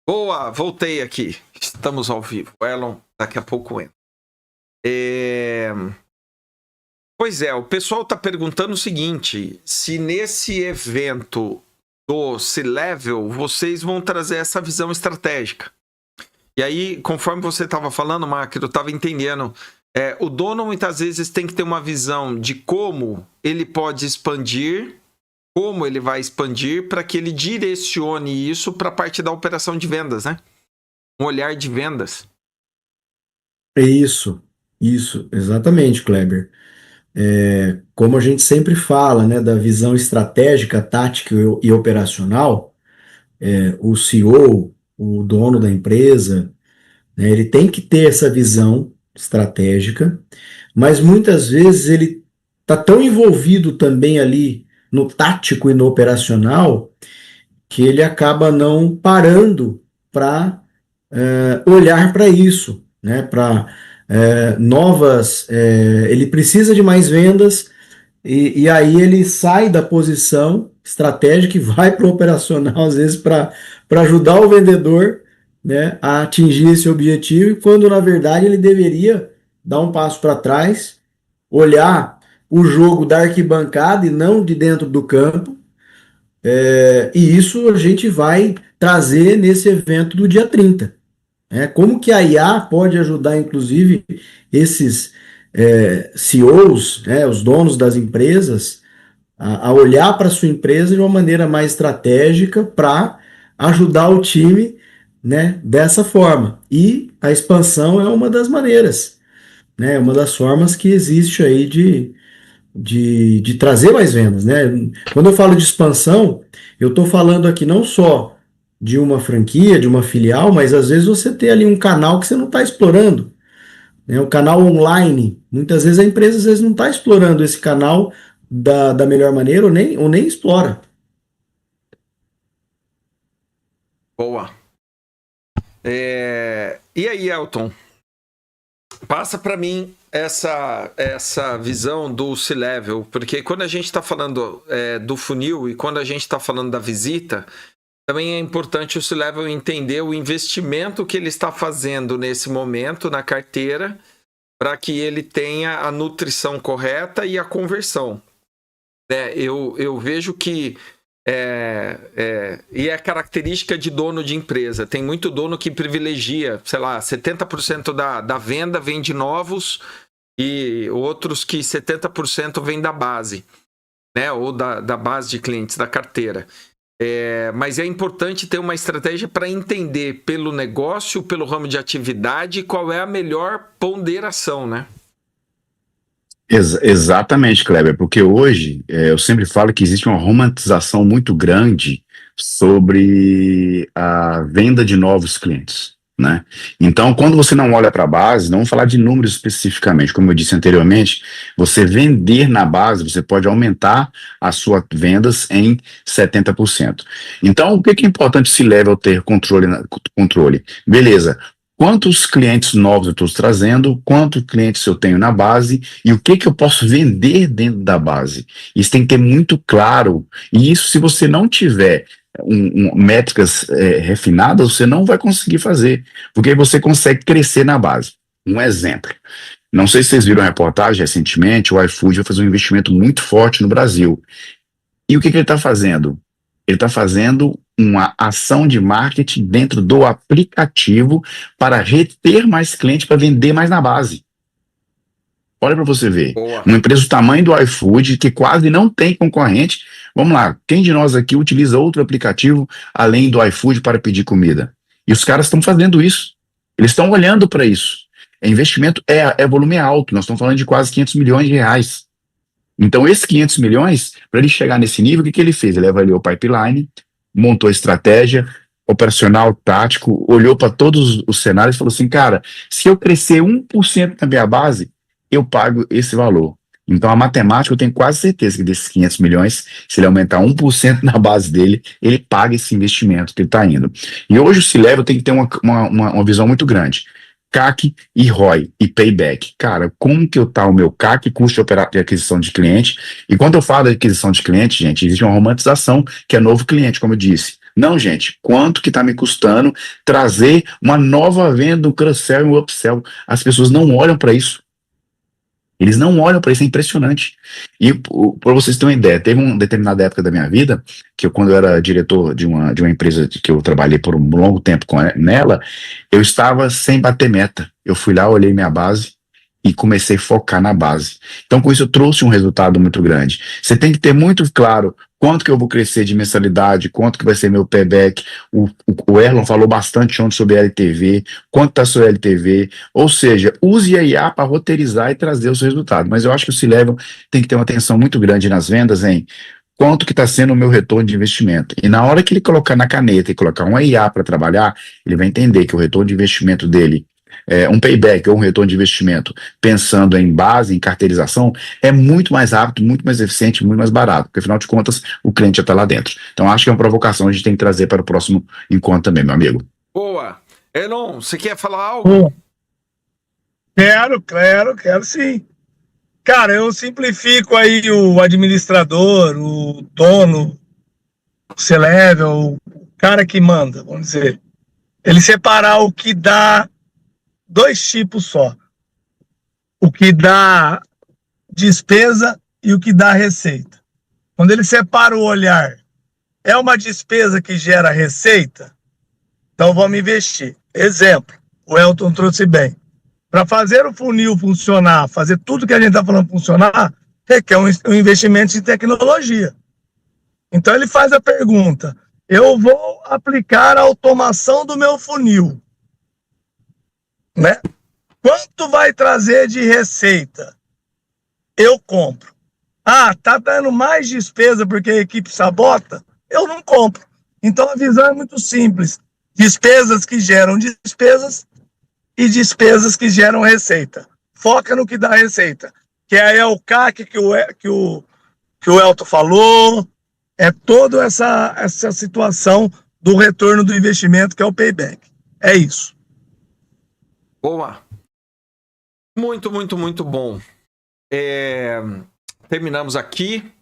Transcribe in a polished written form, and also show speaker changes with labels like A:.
A: Boa, voltei aqui. Estamos ao vivo. O Elon daqui a pouco entra. Pois é, o pessoal está perguntando o seguinte: se nesse evento do C-Level vocês vão trazer essa visão estratégica. E aí, conforme você estava falando, Marco, eu estava entendendo. O dono muitas vezes tem que ter uma visão de como ele pode expandir, como ele vai expandir, para que ele direcione isso para a parte da operação de vendas, né? Um olhar de vendas.
B: Isso, exatamente, Kleber. Como a gente sempre fala, né, da visão estratégica, tática e operacional, o CEO, o dono da empresa, né, ele tem que ter essa visão estratégica, mas muitas vezes ele está tão envolvido também ali no tático e no operacional que ele acaba não parando para olhar para isso, né, para novas. Ele precisa de mais vendas e aí ele sai da posição estratégica e vai para o operacional, às vezes, para ajudar o vendedor, né, a atingir esse objetivo, quando na verdade ele deveria dar um passo para trás, olhar o jogo da arquibancada e não de dentro do campo. E isso a gente vai trazer nesse evento do dia 30. Como que a IA pode ajudar, inclusive, esses CEOs, os donos das empresas, a olhar para a sua empresa de uma maneira mais estratégica para ajudar o time, né, dessa forma. E a expansão é uma das maneiras, né, uma das formas que existe aí de trazer mais vendas, né? Quando eu falo de expansão, eu estou falando aqui não só de uma franquia, de uma filial, mas às vezes você tem ali um canal que você não está explorando, né? O canal online. Muitas vezes a empresa às vezes não está explorando esse canal da melhor maneira ou nem explora.
A: Boa. E aí, Elton? Passa para mim essa visão do C-Level, porque quando a gente está falando do funil e quando a gente está falando da visita, também é importante o C-Level entender o investimento que ele está fazendo nesse momento na carteira para que ele tenha a nutrição correta e a conversão. Eu vejo que e é característica de dono de empresa. Tem muito dono que privilegia, sei lá, 70% da venda vem de novos e outros que 70% vem da base, né? Ou da base de clientes, da carteira. Mas é importante ter uma estratégia para entender pelo negócio, pelo ramo de atividade, qual é a melhor ponderação, né?
C: Exatamente, Kleber, porque hoje eu sempre falo que existe uma romantização muito grande sobre a venda de novos clientes, né? Então, quando você não olha para a base, não vamos falar de números especificamente, como eu disse anteriormente, você vender na base, você pode aumentar as suas vendas em 70%. Então, o que é importante se leva a ter controle? Beleza. Quantos clientes novos eu estou trazendo, quantos clientes eu tenho na base e o que eu posso vender dentro da base. Isso tem que ter muito claro. E isso, se você não tiver métricas refinadas, você não vai conseguir fazer, porque você consegue crescer na base. Um exemplo. Não sei se vocês viram a reportagem recentemente, o iFood vai fazer um investimento muito forte no Brasil. E o que ele está fazendo? Ele está fazendo uma ação de marketing dentro do aplicativo para reter mais clientes, para vender mais na base. Olha para você ver.
A: Boa.
C: Uma empresa do tamanho do iFood, que quase não tem concorrente. Vamos lá, quem de nós aqui utiliza outro aplicativo além do iFood para pedir comida? E os caras estão fazendo isso. Eles estão olhando para isso. Investimento volume alto. Nós estamos falando de quase 500 milhões de reais. Então, esses 500 milhões, para ele chegar nesse nível, o que ele fez? Ele avaliou o pipeline, montou estratégia, operacional, tático, olhou para todos os cenários e falou assim, cara, se eu crescer 1% na minha base, eu pago esse valor. Então, a matemática, eu tenho quase certeza que desses 500 milhões, se ele aumentar 1% na base dele, ele paga esse investimento que ele está indo. E hoje o C-Level tem que ter uma visão muito grande. CAC e ROI e payback. Cara, como que tá o meu CAC, custo de aquisição de cliente? E quando eu falo de aquisição de cliente, gente, existe uma romantização que é novo cliente, como eu disse. Não, gente, quanto que está me custando trazer uma nova venda, um cross-sell e um upsell? As pessoas não olham para isso. Eles não olham para isso, é impressionante. E para vocês terem uma ideia, teve uma determinada época da minha vida, que quando eu era diretor de uma empresa que eu trabalhei por um longo tempo nela, eu estava sem bater meta. Eu fui lá, olhei minha base e comecei a focar na base. Então, com isso, eu trouxe um resultado muito grande. Você tem que ter muito claro quanto que eu vou crescer de mensalidade, quanto que vai ser meu payback. O Erlon falou bastante ontem sobre LTV, quanto está seu LTV, ou seja, use a IA para roteirizar e trazer os resultados. Mas eu acho que o C-Level tem que ter uma atenção muito grande nas vendas em quanto que está sendo o meu retorno de investimento. E na hora que ele colocar na caneta e colocar uma IA para trabalhar, ele vai entender que o retorno de investimento dele um payback ou um retorno de investimento pensando em base, em carteirização, é muito mais rápido, muito mais eficiente, muito mais barato, porque afinal de contas o cliente já está lá dentro. Então acho que é uma provocação que a gente tem que trazer para o próximo encontro também, meu amigo.
A: Boa. Elon, você quer falar algo?
D: Quero sim. Cara, eu simplifico aí o administrador, o dono, o C-Level, o cara que manda, vamos dizer. Ele separar o que dá dois tipos só. O que dá despesa e o que dá receita. Quando ele separa o olhar, é uma despesa que gera receita? Então vamos investir. Exemplo, o Elton trouxe bem. Para fazer o funil funcionar, fazer tudo que a gente está falando funcionar, requer um investimento em tecnologia. Então ele faz a pergunta: eu vou aplicar a automação do meu funil, né? Quanto vai trazer de receita? Eu compro. Ah, tá dando mais despesa porque a equipe sabota? Eu não compro. Então a visão é muito simples: despesas que geram despesas e despesas que geram receita. Foca no que dá receita, que é o CAC que o Elton falou, é toda essa situação do retorno do investimento, que é o payback. É isso.
A: Boa. Muito, muito, muito bom. Terminamos aqui.